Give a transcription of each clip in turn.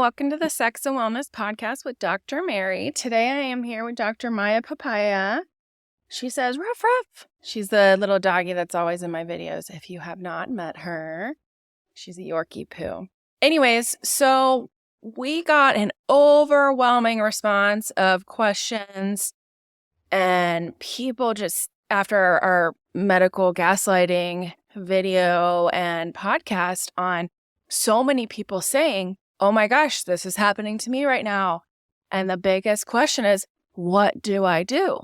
welcome to the Sex and Wellness Podcast with Dr. Mary. Today I am here with Dr. Maya Papaya. She says, ruff, ruff. She's the little doggy that's always in my videos. If you have not met her, she's a Yorkie poo. Anyways, so we got an overwhelming response of questions and people just after our medical gaslighting video and podcast on so many people saying, oh my gosh, this is happening to me right now. And the biggest question is, what do I do?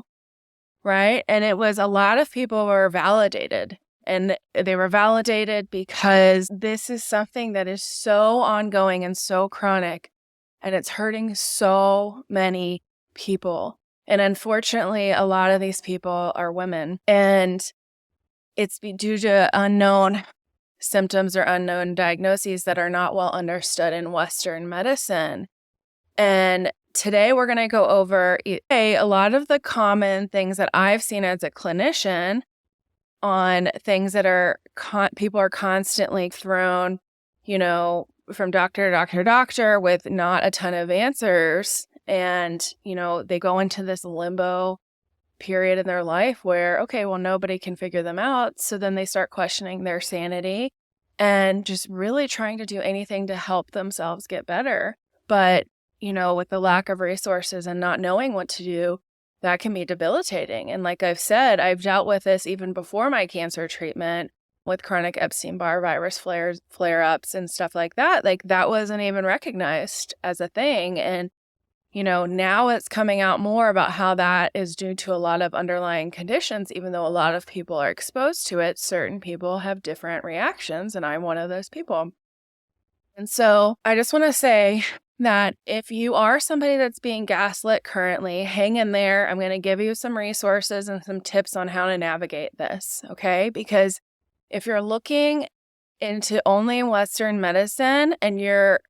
Right? And it was a lot of people were validated. And they were validated because this is something that is so ongoing and so chronic. And it's hurting so many people. And unfortunately, a lot of these people are women. And it's due to unknown symptoms or unknown diagnoses that are not well understood in Western medicine. And today we're going to go over a lot of the common things that I've seen as a clinician on things that are people are constantly thrown, from doctor to doctor to doctor with not a ton of answers. And, they go into this limbo period in their life where, okay, well, nobody can figure them out. So then they start questioning their sanity and just really trying to do anything to help themselves get better. But, with the lack of resources and not knowing what to do, that can be debilitating. And like I've said, I've dealt with this even before my cancer treatment with chronic Epstein-Barr virus flare-ups and stuff like that. Like that wasn't even recognized as a thing. And now it's coming out more about how that is due to a lot of underlying conditions, even though a lot of people are exposed to it. Certain people have different reactions, and I'm one of those people. And so I just want to say that if you are somebody that's being gaslit currently, hang in there. I'm going to give you some resources and some tips on how to navigate this, okay? Because if you're looking into only Western medicine and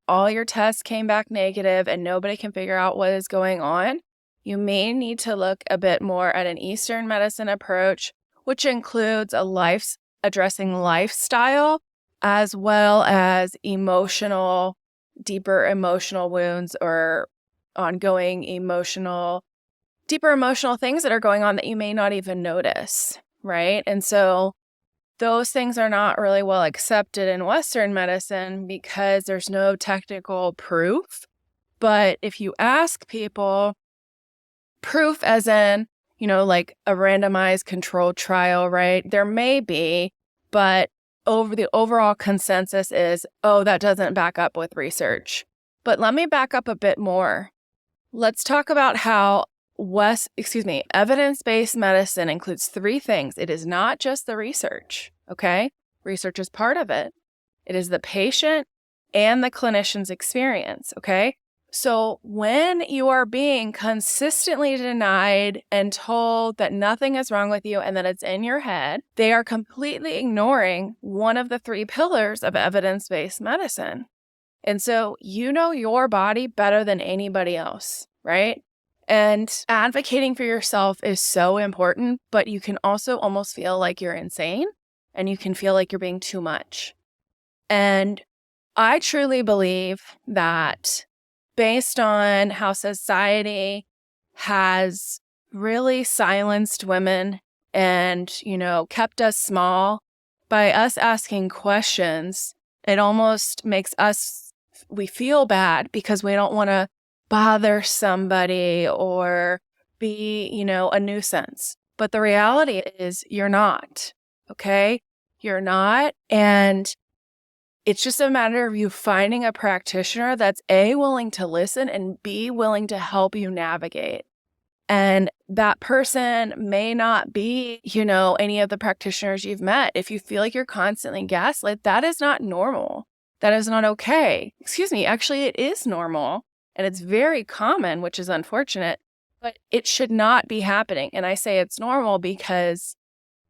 all your tests came back negative and nobody can figure out what is going on, you may need to look a bit more at an Eastern medicine approach, which includes addressing lifestyle as well as deeper emotional wounds or ongoing deeper emotional things that are going on that you may not even notice, right? And so those things are not really well accepted in Western medicine because there's no technical proof. But if you ask people, proof as in, like a randomized controlled trial, right? There may be, but the overall consensus is, oh, that doesn't back up with research. But let me back up a bit more. Let's talk about how evidence-based medicine includes three things. It is not just the research, okay? Research is part of it. It is the patient and the clinician's experience, okay? So when you are being consistently denied and told that nothing is wrong with you and that it's in your head, they are completely ignoring one of the three pillars of evidence-based medicine. And so you know your body better than anybody else, right? And advocating for yourself is so important, but you can also almost feel like you're insane and you can feel like you're being too much. And I truly believe that based on how society has really silenced women and, kept us small, by us asking questions, it almost makes we feel bad because we don't want to bother somebody or be, a nuisance. But the reality is you're not, okay? You're not. And it's just a matter of you finding a practitioner that's A, willing to listen and B, willing to help you navigate. And that person may not be, any of the practitioners you've met. If you feel like you're constantly gaslit, that is not normal. That is not okay. Actually, it is normal. And it's very common, which is unfortunate, but it should not be happening. And I say it's normal because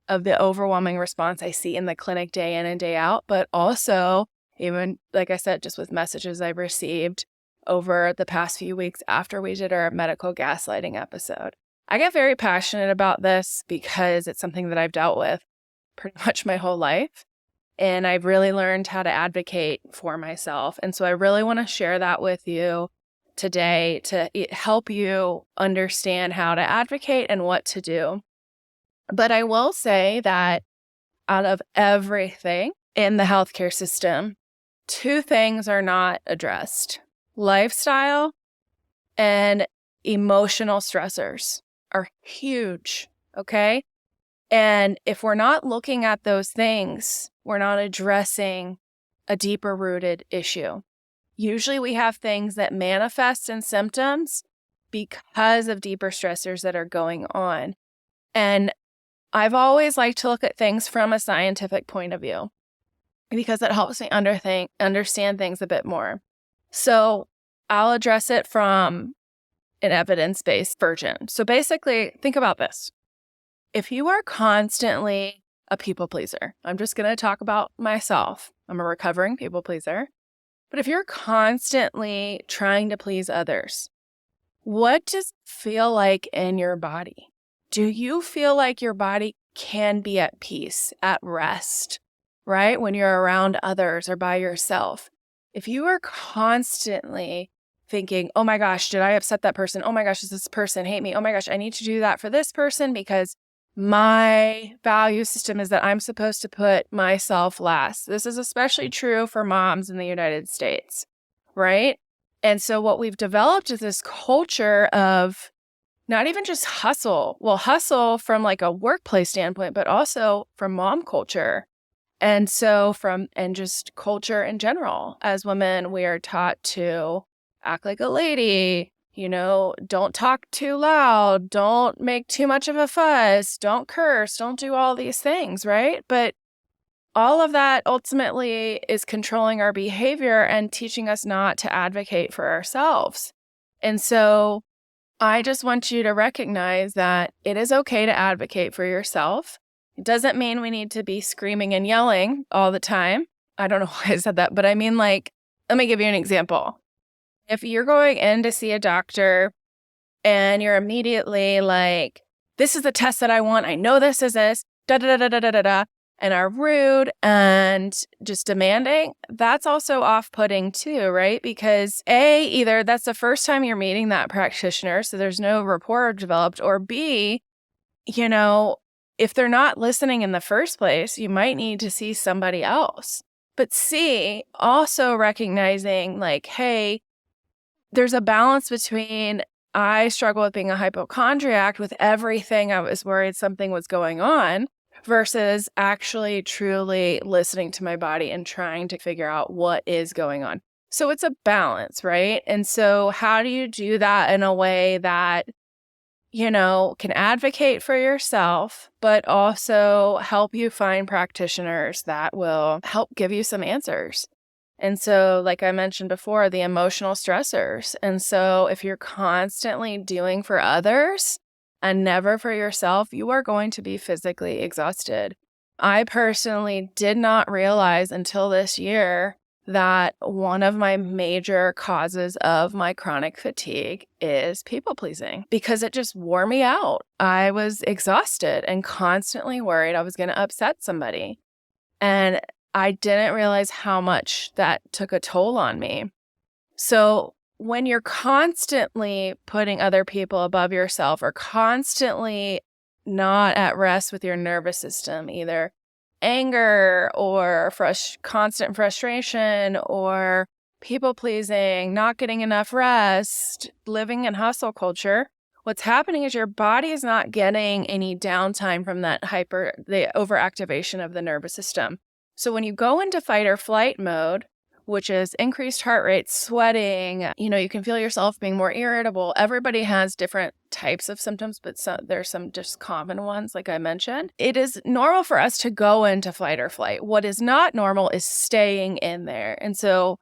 of the overwhelming response I see in the clinic day in and day out, but also even, like I said, just with messages I've received over the past few weeks after we did our medical gaslighting episode. I get very passionate about this because it's something that I've dealt with pretty much my whole life. and I've really learned how to advocate for myself. And so I really want to share that with you today to help you understand how to advocate and what to do. But I will say that out of everything in the healthcare system, two things are not addressed: lifestyle and emotional stressors are huge, okay? And if we're not looking at those things, we're not addressing a deeper rooted issue. Usually we have things that manifest in symptoms because of deeper stressors that are going on. And I've always liked to look at things from a scientific point of view because it helps me understand things a bit more. So I'll address it from an evidence-based version. So basically, think about this. If you are constantly a people pleaser, I'm just going to talk about myself. I'm a recovering people pleaser. But if you're constantly trying to please others, what does it feel like in your body? Do you feel like your body can be at peace, at rest, right? When you're around others or by yourself. If you are constantly thinking, oh my gosh, did I upset that person? Oh my gosh, does this person hate me? Oh my gosh, I need to do that for this person because my value system is that I'm supposed to put myself last. This is especially true for moms in the United States, right? And so what we've developed is this culture of not even just hustle. Well, hustle from like a workplace standpoint, but also from mom culture. And just culture in general. As women, we are taught to act like a lady, don't talk too loud, don't make too much of a fuss, don't curse, don't do all these things, right? But all of that ultimately is controlling our behavior and teaching us not to advocate for ourselves. And so I just want you to recognize that it is okay to advocate for yourself. It doesn't mean we need to be screaming and yelling all the time. I don't know why I said that, but I mean, let me give you an example. If you're going in to see a doctor and you're immediately like, this is the test that I want, I know this is this, da-da-da-da-da-da-da, and are rude and just demanding, that's also off-putting too, right? Because A, either that's the first time you're meeting that practitioner, so there's no rapport developed, or B, if they're not listening in the first place, you might need to see somebody else. But C, also recognizing hey, there's a balance between I struggle with being a hypochondriac with everything I was worried something was going on versus actually truly listening to my body and trying to figure out what is going on. So it's a balance, right? And so how do you do that in a way that, can advocate for yourself, but also help you find practitioners that will help give you some answers? And so, like I mentioned before, the emotional stressors. And so if you're constantly doing for others and never for yourself, you are going to be physically exhausted. I personally did not realize until this year that one of my major causes of my chronic fatigue is people pleasing because it just wore me out. I was exhausted and constantly worried I was going to upset somebody. And I didn't realize how much that took a toll on me. So when you're constantly putting other people above yourself or constantly not at rest with your nervous system, either anger or constant frustration or people pleasing, not getting enough rest, living in hustle culture, what's happening is your body is not getting any downtime from the overactivation of the nervous system. So when you go into fight or flight mode, which is increased heart rate, sweating, you can feel yourself being more irritable. Everybody has different types of symptoms, but there's some just common ones, like I mentioned. It is normal for us to go into fight or flight. What is not normal is staying in there. And so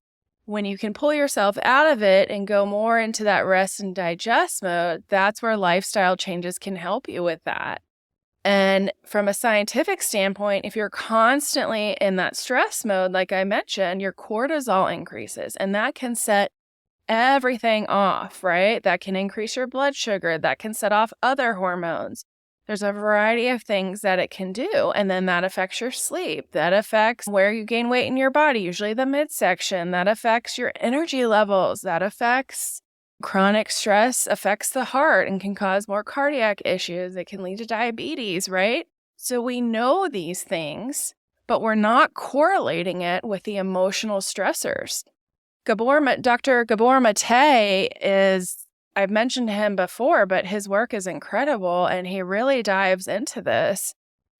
when you can pull yourself out of it and go more into that rest and digest mode, that's where lifestyle changes can help you with that. And from a scientific standpoint, if you're constantly in that stress mode, like I mentioned, your cortisol increases, and that can set everything off, right? That can increase your blood sugar. That can set off other hormones. There's a variety of things that it can do. And then that affects your sleep. That affects where you gain weight in your body, usually the midsection. That affects your energy levels. That affects chronic stress, affects the heart and can cause more cardiac issues. It can lead to diabetes, right? So we know these things, but we're not correlating it with the emotional stressors. Dr. Gabor Mate I've mentioned him before, but his work is incredible, and he really dives into this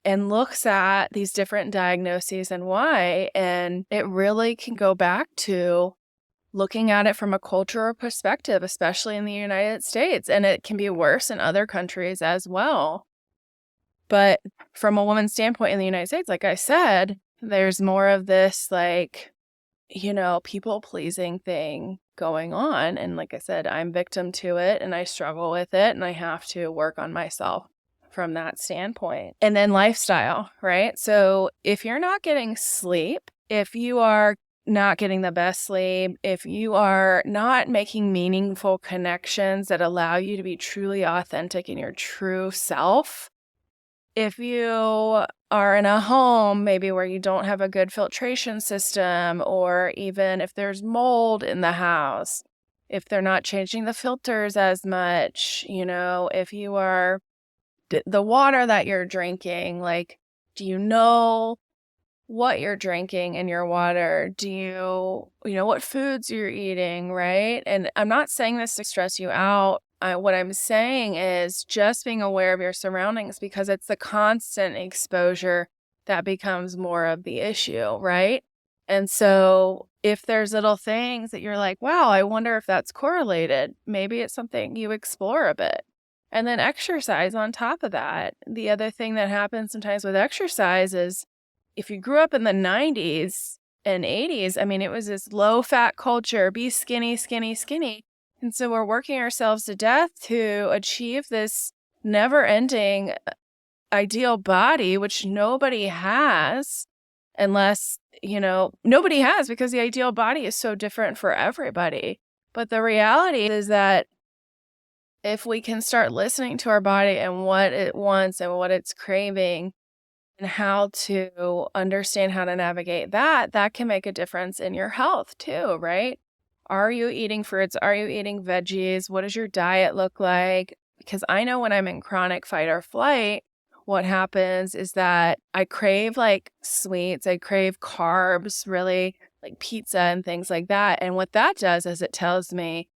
and looks at these different diagnoses and why, and it really can go back to looking at it from a cultural perspective, especially in the United States, and it can be worse in other countries as well. But from a woman's standpoint in the United States, like I said, there's more of this people-pleasing thing going on. And like I said, I'm victim to it and I struggle with it and I have to work on myself from that standpoint. And then lifestyle, right? So if you're not getting sleep, if you are not getting the best sleep, if you are not making meaningful connections that allow you to be truly authentic in your true self, if you are in a home maybe where you don't have a good filtration system, or even if there's mold in the house, if they're not changing the filters as much, if you are the water that you're drinking, like, do you know what you're drinking in your water? Do you know what foods you're eating, right? And I'm not saying this to stress you out. What I'm saying is just being aware of your surroundings, because it's the constant exposure that becomes more of the issue, right? And so if there's little things that you're like, wow, I wonder if that's correlated, maybe it's something you explore a bit. And then exercise on top of that. The other thing that happens sometimes with exercise is if you grew up in the 90s and 80s, it was this low-fat culture, be skinny, skinny, skinny. And so we're working ourselves to death to achieve this never-ending ideal body, which nobody has unless, nobody has, because the ideal body is so different for everybody. But the reality is that if we can start listening to our body and what it wants and what it's craving, and how to understand how to navigate that can make a difference in your health too, right? Are you eating fruits? Are you eating veggies? What does your diet look like? Because I know when I'm in chronic fight or flight, what happens is that I crave like sweets, I crave carbs, really like pizza and things like that. And what that does is it tells me,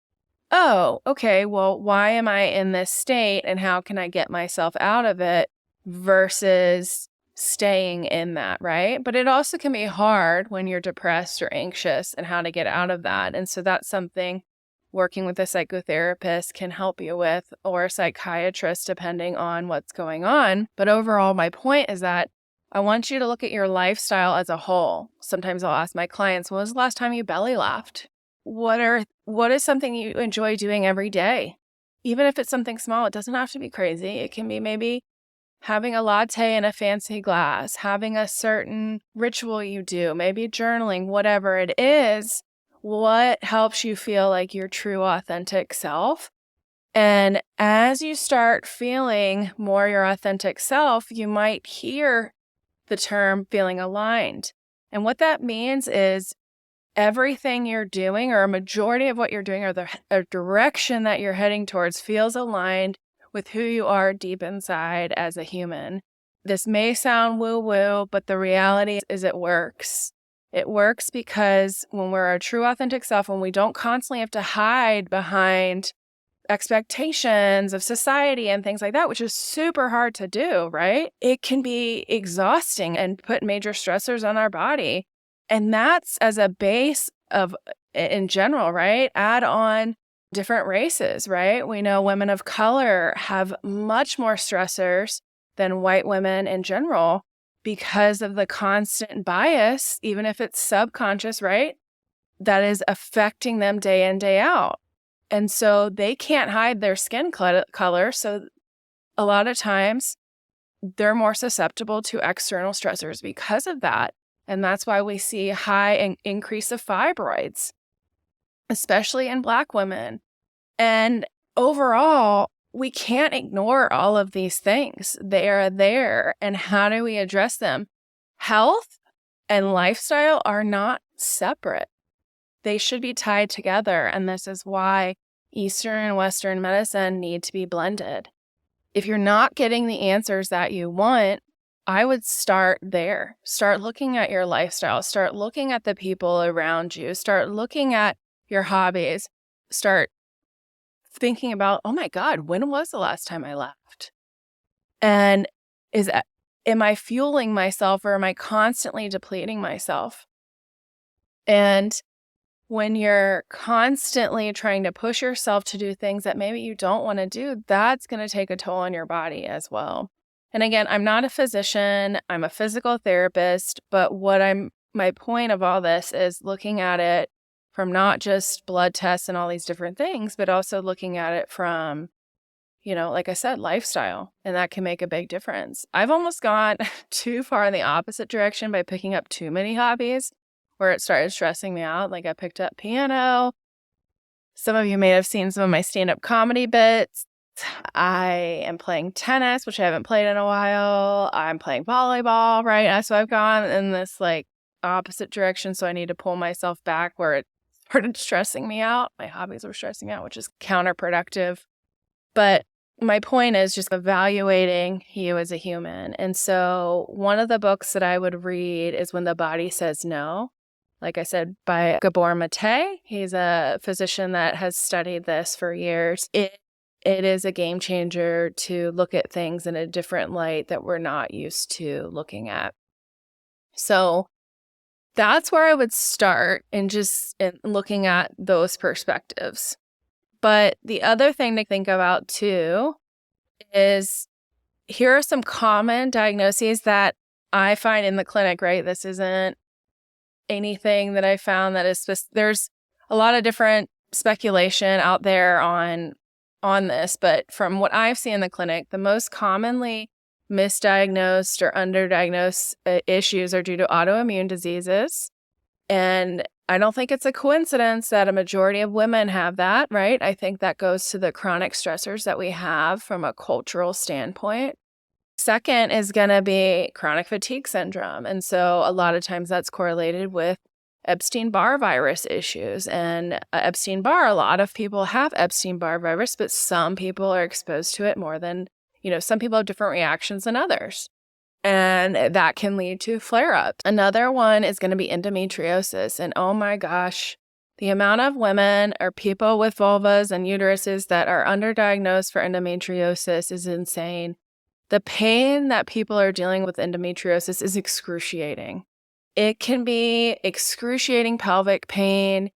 oh, okay, well, why am I in this state and how can I get myself out of it versus staying in that, right? But it also can be hard when you're depressed or anxious and how to get out of that. And so that's something working with a psychotherapist can help you with, or a psychiatrist, depending on what's going on. But overall, my point is that I want you to look at your lifestyle as a whole. Sometimes I'll ask my clients, when was the last time you belly laughed? What is something you enjoy doing every day? Even if it's something small, it doesn't have to be crazy. It can be maybe having a latte in a fancy glass, having a certain ritual you do, maybe journaling, whatever it is, what helps you feel like your true authentic self. And as you start feeling more your authentic self, you might hear the term feeling aligned. And what that means is everything you're doing, or a majority of what you're doing, or the direction that you're heading towards, feels aligned with who you are deep inside as a human. This may sound woo-woo, but the reality is it works. It works because when we're our true authentic self, when we don't constantly have to hide behind expectations of society and things like that, which is super hard to do, right? It can be exhausting and put major stressors on our body. And that's as a base of, in general, right? Add on different races, right? We know women of color have much more stressors than white women in general because of the constant bias, even if it's subconscious, right? That is affecting them day in, day out. And so they can't hide their skin color. So a lot of times they're more susceptible to external stressors because of that. And that's why we see high increase of fibroids, especially in Black women. And overall, we can't ignore all of these things. They are there. And how do we address them? Health and lifestyle are not separate. They should be tied together. And this is why Eastern and Western medicine need to be blended. If you're not getting the answers that you want, I would start there. Start looking at your lifestyle. Start looking at the people around you. Start looking at your hobbies. Start thinking about, oh my God, when was the last time I laughed? And am I fueling myself, or am I constantly depleting myself? And when you're constantly trying to push yourself to do things that maybe you don't want to do, that's going to take a toll on your body as well. And again, I'm not a physician, I'm a physical therapist, but my point of all this is looking at it from not just blood tests and all these different things, but also looking at it from, like I said, lifestyle. And that can make a big difference. I've almost gone too far in the opposite direction by picking up too many hobbies, where it started stressing me out. Like I picked up piano. Some of you may have seen some of my stand-up comedy bits. I am playing tennis, which I haven't played in a while. I'm playing volleyball, right? So I've gone in this like opposite direction. So I need to pull myself back where it started stressing me out. My hobbies were stressing me out, which is counterproductive. But my point is just evaluating you as a human. And so one of the books that I would read is When the Body Says No. Like I said, by Gabor Mate. He's a physician that has studied this for years. It is a game changer to look at things in a different light that we're not used to looking at. So that's where I would start in looking at those perspectives. But the other thing to think about too is here are some common diagnoses that I find in the clinic, right? This isn't anything that I found that is there's a lot of different speculation out there on this, but from what I've seen in the clinic, the most commonly misdiagnosed or underdiagnosed issues are due to autoimmune diseases. And I don't think it's a coincidence that a majority of women have that, right? I think that goes to the chronic stressors that we have from a cultural standpoint. Second is going to be chronic fatigue syndrome. And so a lot of times that's correlated with Epstein-Barr virus issues. And Epstein-Barr, a lot of people have Epstein-Barr virus, but some people are exposed to it more than, some people have different reactions than others. And that can lead to flare-up. Another one is going to be endometriosis. And oh my gosh, the amount of women or people with vulvas and uteruses that are underdiagnosed for endometriosis is insane. The pain that people are dealing with endometriosis is excruciating. It can be excruciating pelvic pain.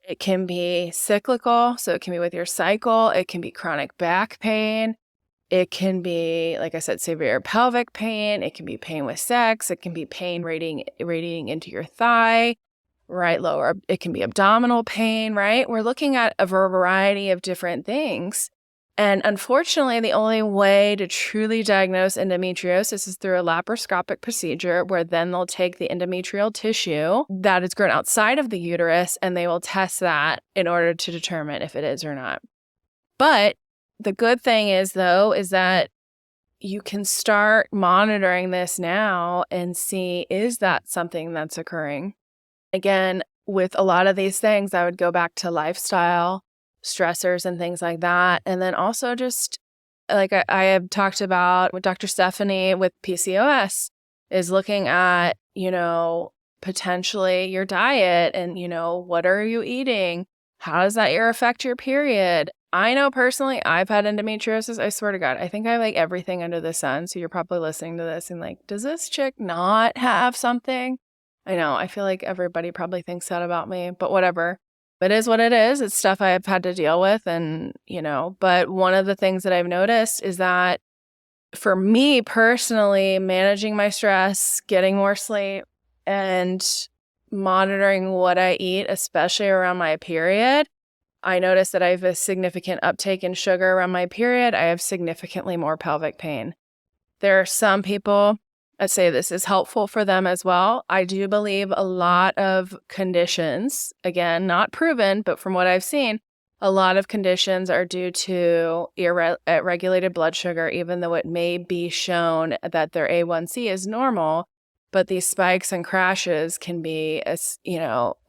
It can be cyclical, so it can be with your cycle. It can be chronic back pain. It can be, like I said, severe pelvic pain. It can be pain with sex. It can be pain radiating into your thigh, right? Lower. It can be abdominal pain, right? We're looking at a variety of different things. And unfortunately, the only way to truly diagnose endometriosis is through a laparoscopic procedure where then they'll take the endometrial tissue that is grown outside of the uterus and they will test that in order to determine if it is or not. But the good thing is, though, is that you can start monitoring this now and see, is that something that's occurring? Again, with a lot of these things, I would go back to lifestyle, stressors and things like that. And then also just like I have talked about with Dr. Stephanie with PCOS is looking at, potentially your diet and, what are you eating? How does that affect your period? I know personally I've had endometriosis. I swear to God, I think I have like everything under the sun. So you're probably listening to this and like, does this chick not have something? I know. I feel like everybody probably thinks that about me, but whatever. It is what it is. It's stuff I've had to deal with. And, but one of the things that I've noticed is that for me personally, managing my stress, getting more sleep, and monitoring what I eat, especially around my period, I notice that I have a significant uptake in sugar around my period. I have significantly more pelvic pain. There are some people that say this is helpful for them as well. I do believe a lot of conditions, again, not proven, but from what I've seen, A lot of conditions are due to irregulated blood sugar, even though it may be shown that their A1C is normal. But these spikes and crashes can be a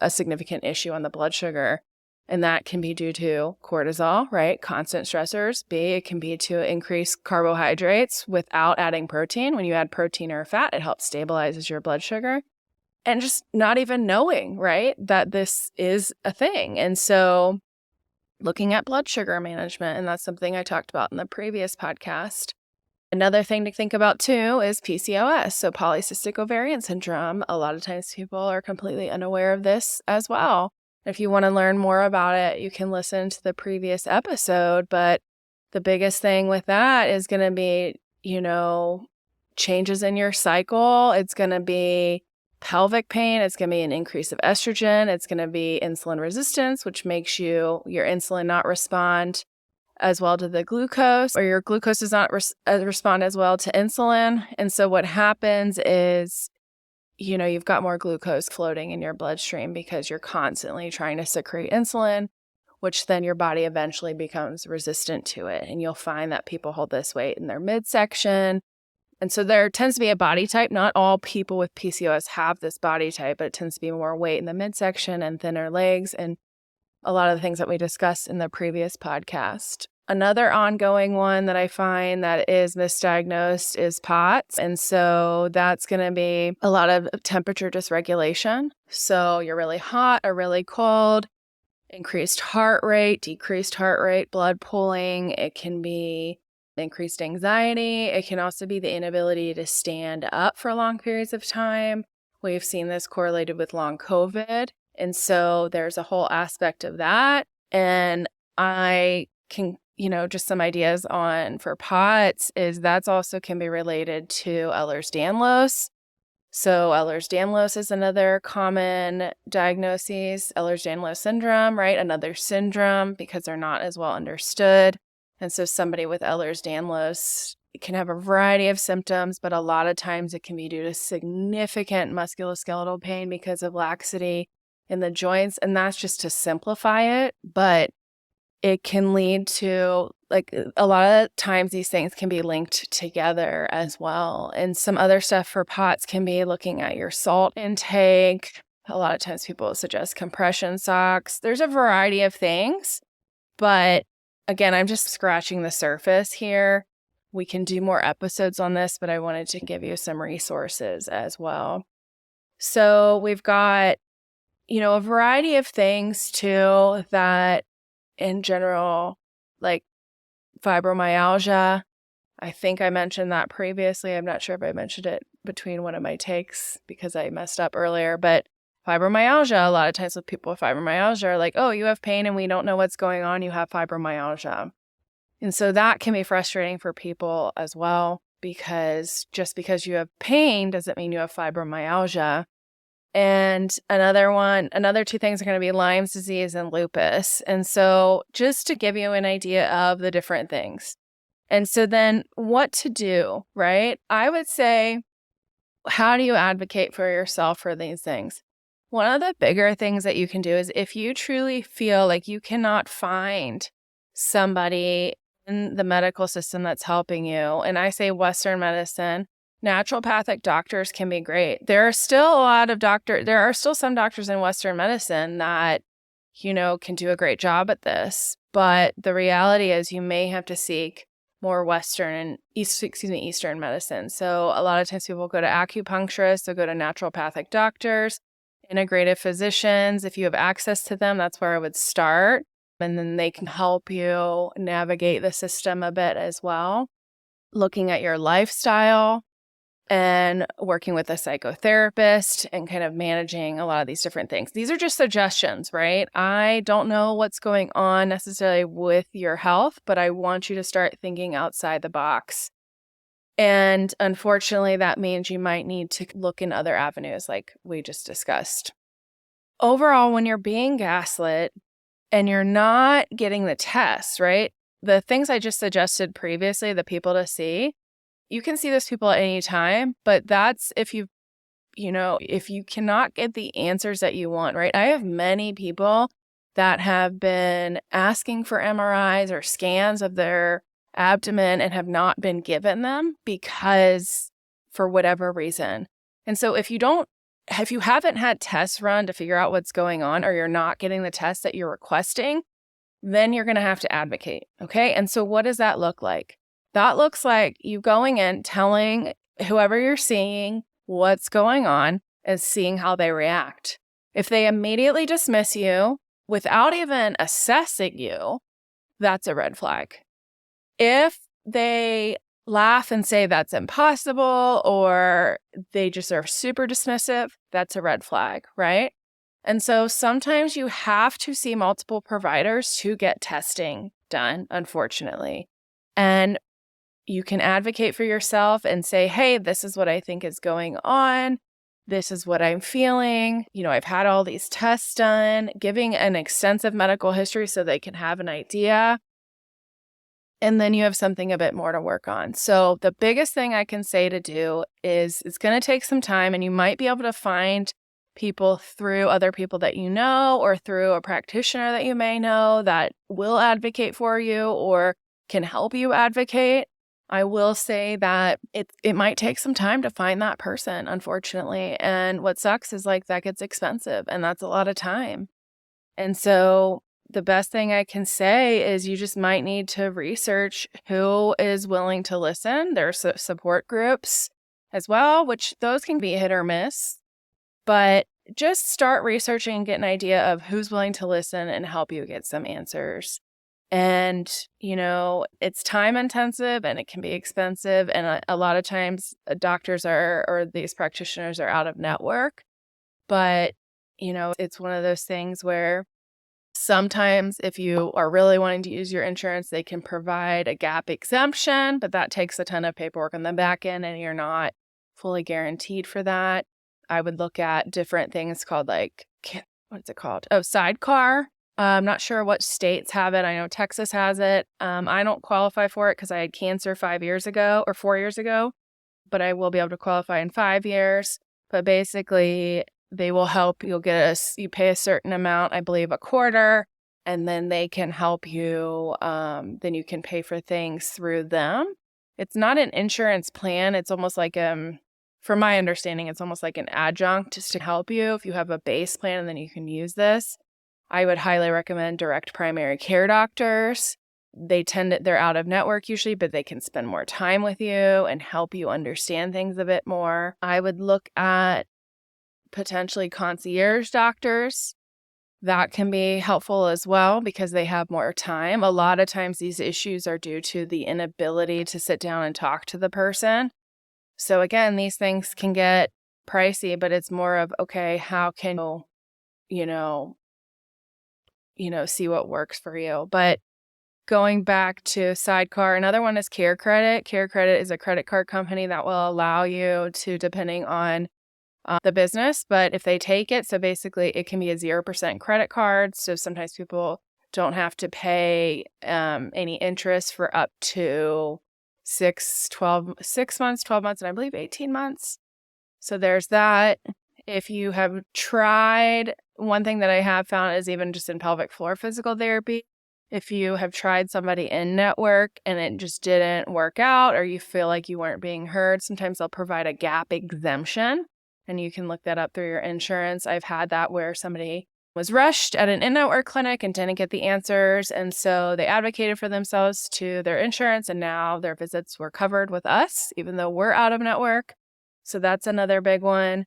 significant issue on the blood sugar. And that can be due to cortisol, right? Constant stressors. B, it can be to increase carbohydrates without adding protein. When you add protein or fat, it helps stabilizes your blood sugar. And just not even knowing, right, that this is a thing. And so looking at blood sugar management, and that's something I talked about in the previous podcast. Another thing to think about too is PCOS, so polycystic ovarian syndrome. A lot of times people are completely unaware of this as well. If you want to learn more about it, you can listen to the previous episode, but the biggest thing with that is going to be, changes in your cycle. It's going to be pelvic pain. It's going to be an increase of estrogen. It's going to be insulin resistance, which makes your insulin not respond as well to the glucose, or your glucose does not respond as well to insulin. And so what happens is, you've got more glucose floating in your bloodstream because you're constantly trying to secrete insulin, which then your body eventually becomes resistant to it. And you'll find that people hold this weight in their midsection. And so there tends to be a body type. Not all people with PCOS have this body type, but it tends to be more weight in the midsection and thinner legs and a lot of the things that we discussed in the previous podcast. Another ongoing one that I find that is misdiagnosed is POTS. And so that's going to be a lot of temperature dysregulation. So you're really hot or really cold, increased heart rate, decreased heart rate, blood pooling. It can be increased anxiety. It can also be the inability to stand up for long periods of time. We've seen this correlated with long COVID. And so there's a whole aspect of that. And I can, just some ideas for POTS is that's also can be related to Ehlers-Danlos. So Ehlers-Danlos is another common diagnosis, Ehlers-Danlos syndrome, right? Another syndrome because they're not as well understood. And so somebody with Ehlers-Danlos can have a variety of symptoms, but a lot of times it can be due to significant musculoskeletal pain because of laxity in the joints. And that's just to simplify it, but it can lead to, a lot of times these things can be linked together as well. And some other stuff for POTS can be looking at your salt intake. A lot of times people suggest compression socks. There's a variety of things, but again, I'm just scratching the surface here. We can do more episodes on this, but I wanted to give you some resources as well. So we've got, a variety of things too that in general, like fibromyalgia. I think I mentioned that previously. I'm not sure if I mentioned it between one of my takes because I messed up earlier, but fibromyalgia, a lot of times with people with fibromyalgia are like, oh, you have pain and we don't know what's going on. You have fibromyalgia. And so that can be frustrating for people as well, because just because you have pain doesn't mean you have fibromyalgia. And another two things are going to be Lyme's disease and lupus. And so just to give you an idea of the different things. And so then what to do, right? I would say, how do you advocate for yourself for these things? One of the bigger things that you can do is if you truly feel like you cannot find somebody in the medical system that's helping you, and I say Western medicine, naturopathic doctors can be great. There are still some doctors in Western medicine that, can do a great job at this. But the reality is you may have to seek more Eastern medicine. So a lot of times people go to acupuncturists, they'll go to naturopathic doctors, integrative physicians. If you have access to them, that's where I would start. And then they can help you navigate the system a bit as well. Looking at your lifestyle and working with a psychotherapist and kind of managing a lot of these different things. These are just suggestions, right? I don't know what's going on necessarily with your health, but I want you to start thinking outside the box. And unfortunately, that means you might need to look in other avenues like we just discussed. Overall, when you're being gaslit and you're not getting the test, right? The things I just suggested previously, the people to see, you can see those people at any time, but that's if you cannot get the answers that you want, right? I have many people that have been asking for MRIs or scans of their abdomen and have not been given them because for whatever reason. And so if you haven't had tests run to figure out what's going on, or you're not getting the tests that you're requesting, then you're going to have to advocate. Okay. And so what does that look like? That looks like you going in, telling whoever you're seeing what's going on and seeing how they react. If they immediately dismiss you without even assessing you, that's a red flag. If they laugh and say that's impossible, or they just are super dismissive, that's a red flag, right? And so sometimes you have to see multiple providers to get testing done, unfortunately. And you can advocate for yourself and say, hey, this is what I think is going on. This is what I'm feeling. I've had all these tests done, giving an extensive medical history so they can have an idea. And then you have something a bit more to work on. So the biggest thing I can say to do is it's going to take some time, and you might be able to find people through other people that you know, or through a practitioner that you may know that will advocate for you or can help you advocate. I will say that it might take some time to find that person, unfortunately. And what sucks is that gets expensive, and that's a lot of time. And so the best thing I can say is you just might need to research who is willing to listen. There's support groups as well, which those can be hit or miss. But just start researching and get an idea of who's willing to listen and help you get some answers. And, it's time intensive and it can be expensive. And a lot of times doctors or these practitioners are out of network. But, it's one of those things where sometimes if you are really wanting to use your insurance, they can provide a gap exemption, but that takes a ton of paperwork on the back end and you're not fully guaranteed for that. I would look at different things called what's it called? Oh, sidecar. I'm not sure what states have it. I know Texas has it. I don't qualify for it because I had cancer 4 years ago, but I will be able to qualify in 5 years. But basically, they will help. You pay a certain amount, I believe a quarter, and then they can help you. Then you can pay for things through them. It's not an insurance plan. It's almost like, from my understanding, it's almost like an adjunct just to help you. If you have a base plan, and then you can use this. I would highly recommend direct primary care doctors. They're out of network usually, but they can spend more time with you and help you understand things a bit more. I would look at potentially concierge doctors. That can be helpful as well because they have more time. A lot of times these issues are due to the inability to sit down and talk to the person. So again, these things can get pricey, but it's more of, okay, how can see what works for you. But going back to sidecar, another one is Care Credit. Care Credit is a credit card company that will allow you to, depending on the business, but if they take it, so basically it can be a 0% credit card. So sometimes people don't have to pay any interest for up to 6 months, 12 months, and I believe 18 months. So there's that. If you have tried, one thing that I have found is even just in pelvic floor physical therapy, if you have tried somebody in network and it just didn't work out, or you feel like you weren't being heard, sometimes they'll provide a gap exemption, and you can look that up through your insurance. I've had that where somebody was rushed at an in-network clinic and didn't get the answers, and so they advocated for themselves to their insurance, and now their visits were covered with us, even though we're out of network. So that's another big one.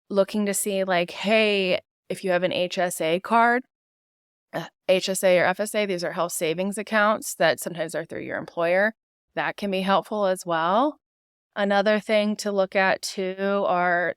Looking to see hey, if you have an HSA card, HSA or FSA, these are health savings accounts that sometimes are through your employer. That can be helpful as well. Another thing to look at too are,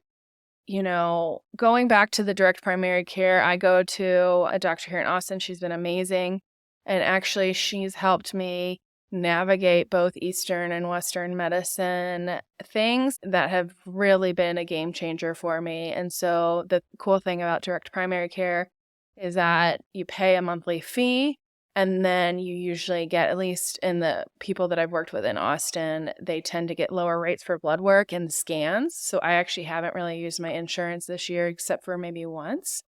going back to the direct primary care, I go to a doctor here in Austin. She's been amazing. And actually, she's helped me navigate both Eastern and Western medicine things that have really been a game changer for me. And so the cool thing about direct primary care is that you pay a monthly fee, and then you usually get, at least in the people that I've worked with in Austin, they tend to get lower rates for blood work and scans. So I actually haven't really used my insurance this year except for maybe once.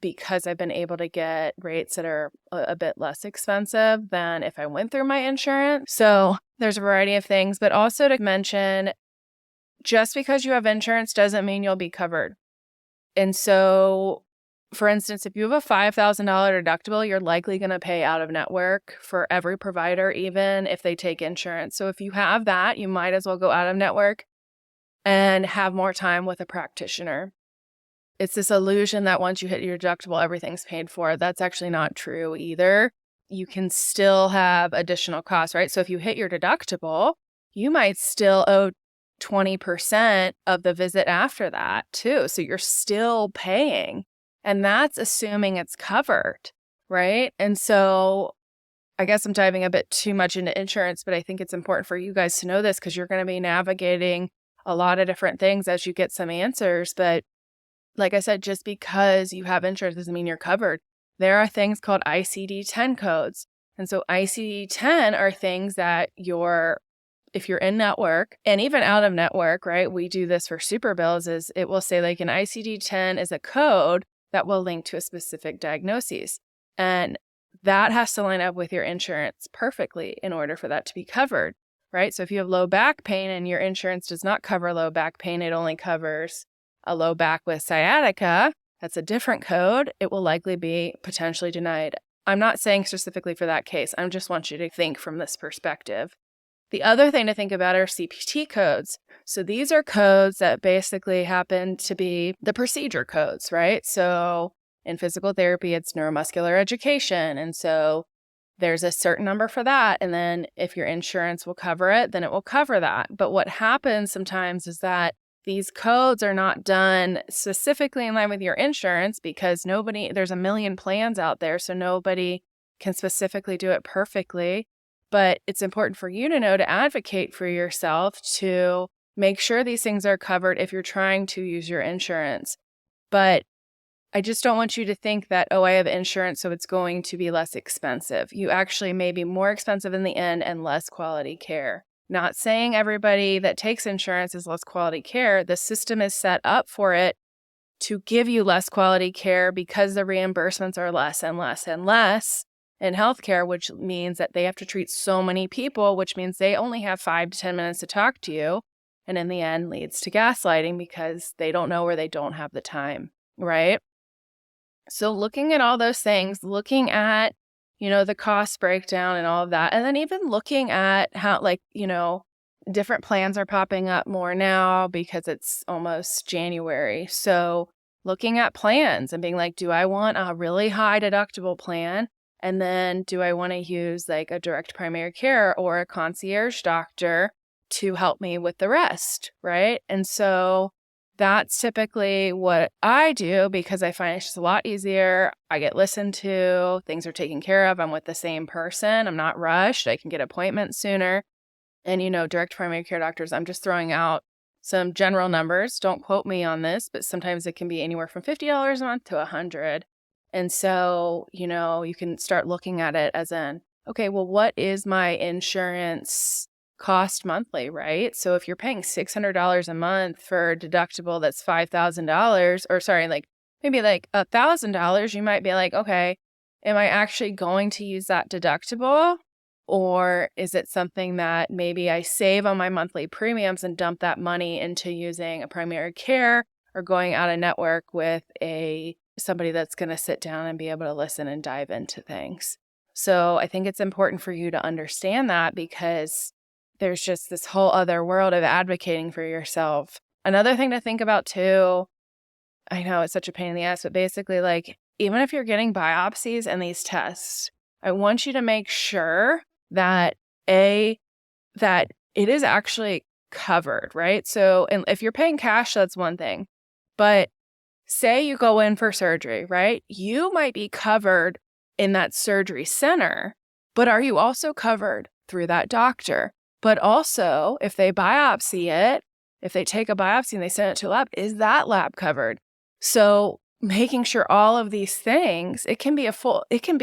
because I've been able to get rates that are a bit less expensive than if I went through my insurance. So there's a variety of things, but also to mention, just because you have insurance doesn't mean you'll be covered. And so, for instance, if you have a $5,000 deductible, you're likely going to pay out of network for every provider, even if they take insurance. So if you have that, you might as well go out of network and have more time with a practitioner. It's this illusion that once you hit your deductible, everything's paid for. That's actually not true either. You can still have additional costs, right? So if you hit your deductible, you might still owe 20% of the visit after that too. So you're still paying, and that's assuming it's covered, right? And so I guess I'm diving a bit too much into insurance, but I think it's important for you guys to know this because you're going to be navigating a lot of different things as you get some answers. But like I said, just because you have insurance doesn't mean you're covered. There are things called ICD-10 codes. And so ICD-10 are things that if you're in network and even out of network, right? We do this for super bills, is it will say like an ICD-10 is a code that will link to a specific diagnosis. And that has to line up with your insurance perfectly in order for that to be covered, right? So if you have low back pain and your insurance does not cover low back pain, it only covers a low back with sciatica, that's a different code. It will likely be potentially denied. I'm not saying specifically for that case. I just want you to think from this perspective. The other thing to think about are CPT codes. So these are codes that basically happen to be the procedure codes, right? So in physical therapy, it's neuromuscular education. And so there's a certain number for that. And then if your insurance will cover it, then it will cover that. But what happens sometimes is that these codes are not done specifically in line with your insurance because there's a million plans out there, so nobody can specifically do it perfectly. But it's important for you to know to advocate for yourself to make sure these things are covered if you're trying to use your insurance. But I just don't want you to think that, oh, I have insurance, so it's going to be less expensive. You actually may be more expensive in the end and less quality care. Not saying everybody that takes insurance is less quality care. The system is set up for it to give you less quality care because the reimbursements are less and less and less in healthcare, which means that they have to treat so many people, which means they only have 5 to 10 minutes to talk to you. And in the end leads to gaslighting because they don't know or they don't have the time, right? So looking at all those things, looking at the cost breakdown and all of that. And then even looking at how, different plans are popping up more now because it's almost January. So looking at plans and being like, do I want a really high deductible plan? And then do I want to use like a direct primary care or a concierge doctor to help me with the rest, right? And so that's typically what I do because I find it's just a lot easier. I get listened to, things are taken care of. I'm with the same person. I'm not rushed. I can get appointments sooner. And, direct primary care doctors, I'm just throwing out some general numbers. Don't quote me on this, but sometimes it can be anywhere from $50 a month to $100. And so, you can start looking at it as okay, well, what is my insurance cost monthly, right? So if you're paying $600 a month for a deductible that's $5,000, or sorry, maybe $1,000, you might be like, okay, am I actually going to use that deductible? Or is it something that maybe I save on my monthly premiums and dump that money into using a primary care or going out of network with somebody that's going to sit down and be able to listen and dive into things? So I think it's important for you to understand that because there's just this whole other world of advocating for yourself. Another thing to think about too, I know it's such a pain in the ass, but basically even if you're getting biopsies and these tests, I want you to make sure that that it is actually covered, right? So and if you're paying cash, that's one thing. But say you go in for surgery, right? You might be covered in that surgery center, but are you also covered through that doctor? But also, if they biopsy it, if they take a biopsy and they send it to a lab, is that lab covered? So making sure all of these things, it can be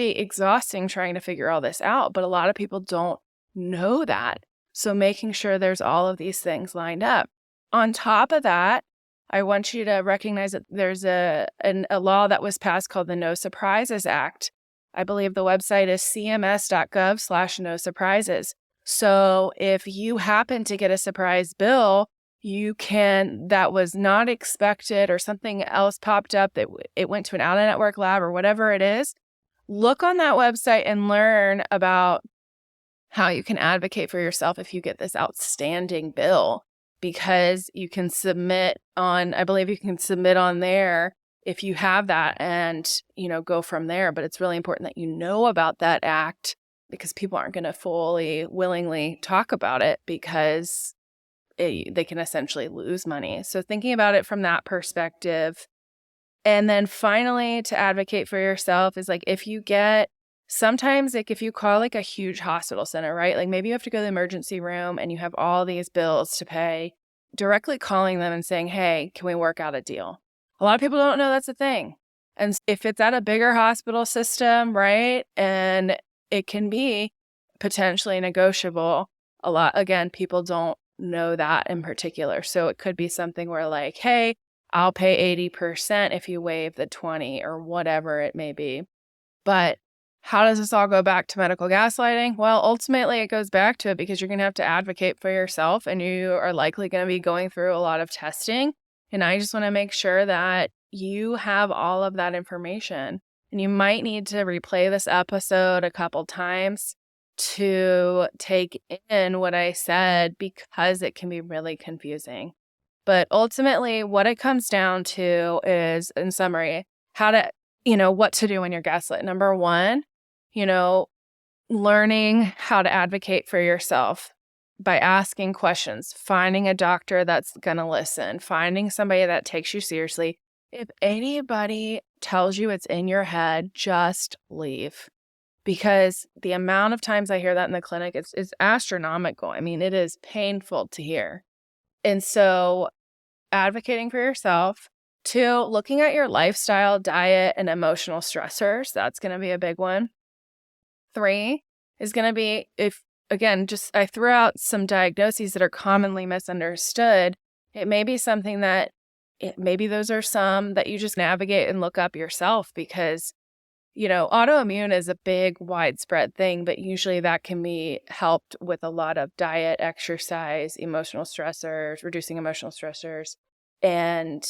exhausting trying to figure all this out, but a lot of people don't know that. So making sure there's all of these things lined up. On top of that, I want you to recognize that there's a law that was passed called the No Surprises Act. I believe the website is cms.gov/no surprises. So if you happen to get a surprise bill, that was not expected or something else popped up that it went to an out-of-network lab or whatever it is, look on that website and learn about how you can advocate for yourself if you get this outstanding bill, because you can submit on, I believe you can submit on there if you have that and, go from there. But it's really important that you know about that act, because people aren't going to willingly talk about it, because they can essentially lose money. So thinking about it from that perspective. And then finally, to advocate for yourself is sometimes if you call a huge hospital center, right? Like maybe you have to go to the emergency room and you have all these bills to pay, directly calling them and saying, hey, can we work out a deal? A lot of people don't know that's a thing. And if it's at a bigger hospital system, right, and it can be potentially negotiable, again, people don't know that in particular. So it could be something where hey, I'll pay 80% if you waive the 20 or whatever it may be. But how does this all go back to medical gaslighting? Well, ultimately it goes back to it because you're going to have to advocate for yourself, and you are likely going to be going through a lot of testing. And I just want to make sure that you have all of that information. And you might need to replay this episode a couple times to take in what I said, because it can be really confusing. But ultimately, what it comes down to is, in summary, what to do when you're gaslit. Number one, learning how to advocate for yourself by asking questions, finding a doctor that's going to listen, finding somebody that takes you seriously. If anybody tells you it's in your head, just leave. Because the amount of times I hear that in the clinic, it's astronomical. I mean, it is painful to hear. And so advocating for yourself. 2, looking at your lifestyle, diet, and emotional stressors. That's going to be a big one. 3 is going to be, I threw out some diagnoses that are commonly misunderstood. It may be something that, maybe those are some that you just navigate and look up yourself, because, autoimmune is a big, widespread thing, but usually that can be helped with a lot of diet, exercise, emotional stressors, reducing emotional stressors, and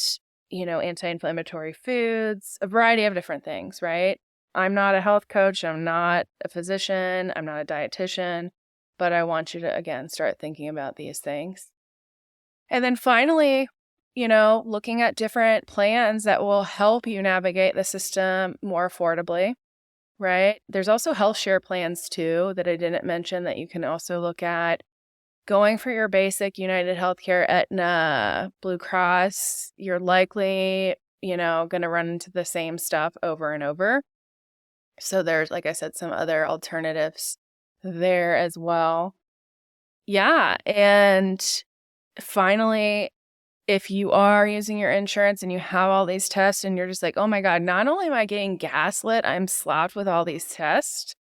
anti-inflammatory foods, a variety of different things, right? I'm not a health coach. I'm not a physician. I'm not a dietitian, but I want you to, again, start thinking about these things. And then finally, looking at different plans that will help you navigate the system more affordably, right? There's also health share plans too that I didn't mention that you can also look at. Going for your basic United Healthcare, Aetna, Blue Cross, you're likely, going to run into the same stuff over and over. So there's, like I said, some other alternatives there as well. Yeah. And finally, if you are using your insurance and you have all these tests and you're just like, oh my God, not only am I getting gaslit, I'm slapped with all these tests.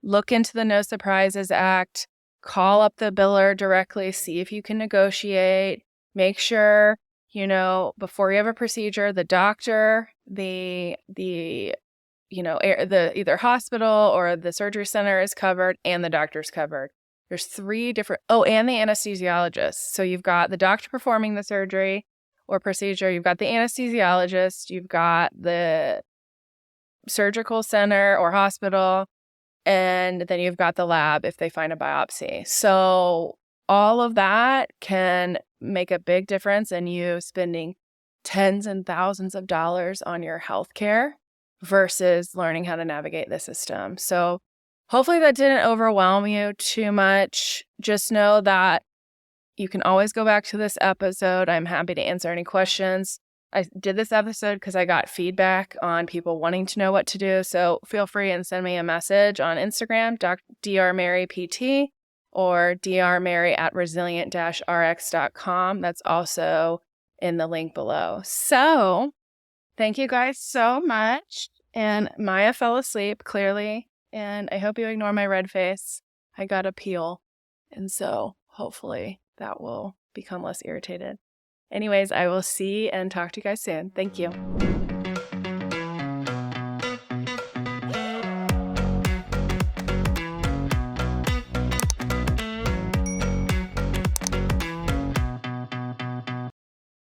Look into the No Surprises Act. Call up the biller directly, see if you can negotiate. Make sure, before you have a procedure, the doctor, the either hospital or the surgery center is covered and the doctor's covered. There's 3 different, and the anesthesiologist. So you've got the doctor performing the surgery or procedure, you've got the anesthesiologist, you've got the surgical center or hospital, and then you've got the lab if they find a biopsy. So all of that can make a big difference in you spending tens and thousands of dollars on your healthcare versus learning how to navigate the system. So hopefully that didn't overwhelm you too much. Just know that you can always go back to this episode. I'm happy to answer any questions. I did this episode because I got feedback on people wanting to know what to do. So feel free and send me a message on Instagram, drmarypt, or drmary@resilient-rx.com. That's also in the link below. So thank you guys so much. And Maya fell asleep, clearly. And I hope you ignore my red face. I got a peel. And so hopefully that will become less irritated. Anyways, I will see and talk to you guys soon. Thank you.